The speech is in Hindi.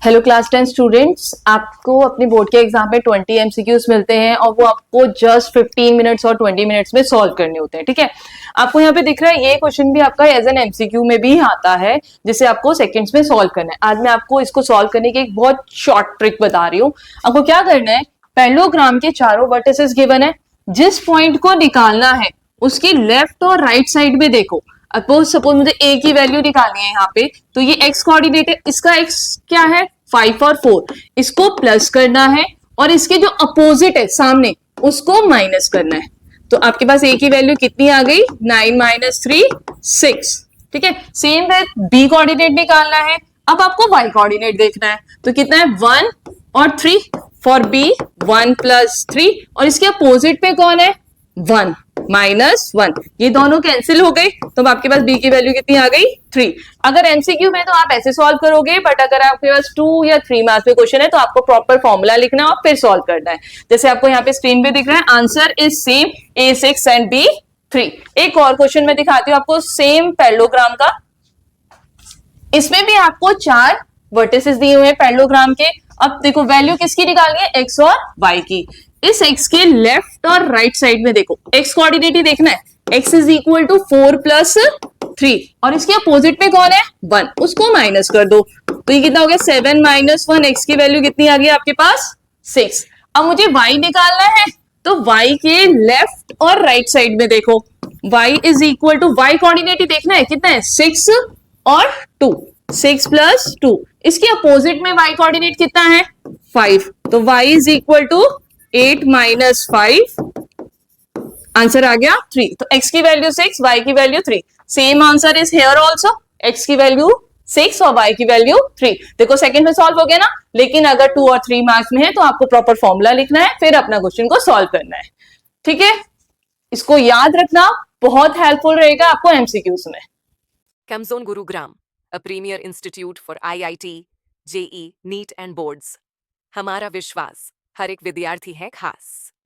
हेलो क्लास 10 स्टूडेंट्स, आपको अपने बोर्ड के एग्जाम में 20 एमसीक्यूज मिलते हैं और वो आपको जस्ट 15 मिनट्स और 20 मिनट्स में सॉल्व करने होते हैं। ठीक है, आपको यहाँ पे दिख रहा है ये क्वेश्चन भी आपका एज एन एमसीक्यू में भी आता है जिसे आपको सेकंड्स में सॉल्व करना है। आज मैं आपको इसको सॉल्व करने की एक बहुत शॉर्ट ट्रिक बता रही हूँ। आपको क्या करना है, पैरेललोग्राम के चारों वर्टिसेस गिवन है, जिस पॉइंट को निकालना है उसकी लेफ्ट और राइट साइड में देखो। सपोज मुझे ए की वैल्यू निकालनी है यहाँ पे, तो ये एक्स कोऑर्डिनेट है, इसका एक्स क्या है 5 और 4, इसको प्लस करना है और इसके जो अपोजिट है सामने उसको माइनस करना है। तो आपके पास ए की वैल्यू कितनी आ गई 9 माइनस 3 6। ठीक है, सेम विद बी कोऑर्डिनेट निकालना है। अब आपको वाई कोऑर्डिनेट देखना है, तो कितना है 1 और 3 फॉर बी 1 प्लस 3 और इसके अपोजिट पे कौन है 1 माइनस 1, ये दोनों कैंसिल हो गए तो आपके पास बी की वैल्यू कितनी आ गई 3। अगर एमसीक्यू में तो आप ऐसे सॉल्व करोगे, बट अगर आपके पास 2 या 3 मार्क्स में क्वेश्चन है तो आपको प्रॉपर फॉर्मूला लिखना है और फिर सॉल्व करना है। जैसे आपको यहाँ पे स्क्रीन पे दिख रहा है, answer is same A 6 and B 3। एक और क्वेश्चन मैं दिखाती हूँ आपको सेम पैरेललोग्राम का। इसमें भी आपको 4 वर्टिसेस दिए हुए हैं पैरेललोग्राम के। अब देखो वैल्यू किसकी निकालनी है, एक्स और वाई की। इस x के लेफ्ट और राइट साइड में देखो, x कोऑर्डिनेट ही देखना है, x is equal to 4 plus 3 और इसके अपोजिट में कौन है 1, उसको माइनस कर दो तो ये कितना हो गया 7 माइनस 1, x की वैल्यू कितनी आ गई आपके पास 6। अब मुझे y निकालना है, तो y के लेफ्ट और राइट साइड में देखो, y is equal to y coordinate ही देखना है, कितना है 6 और 2, 6 प्लस 2, इसके अपोजिट में y कोऑर्डिनेट कितना है 5, तो y is equal to 8 minus 5, answer आ गया 3। तो x की वैल्यू 6, y की value 3। Same answer is here also, x की वैल्यू 6 और y की वैल्यू 3। देखो सेकंड में सॉल्व हो गया ना, लेकिन अगर 2 और 3 मार्क्स में है तो आपको प्रॉपर फॉर्मूला लिखना है, फिर अपना क्वेश्चन को सॉल्व करना है। ठीक है, इसको याद रखना, बहुत हेल्पफुल रहेगा आपको एमसीक्यूज में। ChemZone Gurugram, a premier institute for IIT, JE, NEET and boards. हमारा विश्वास हर एक विद्यार्थी है खास।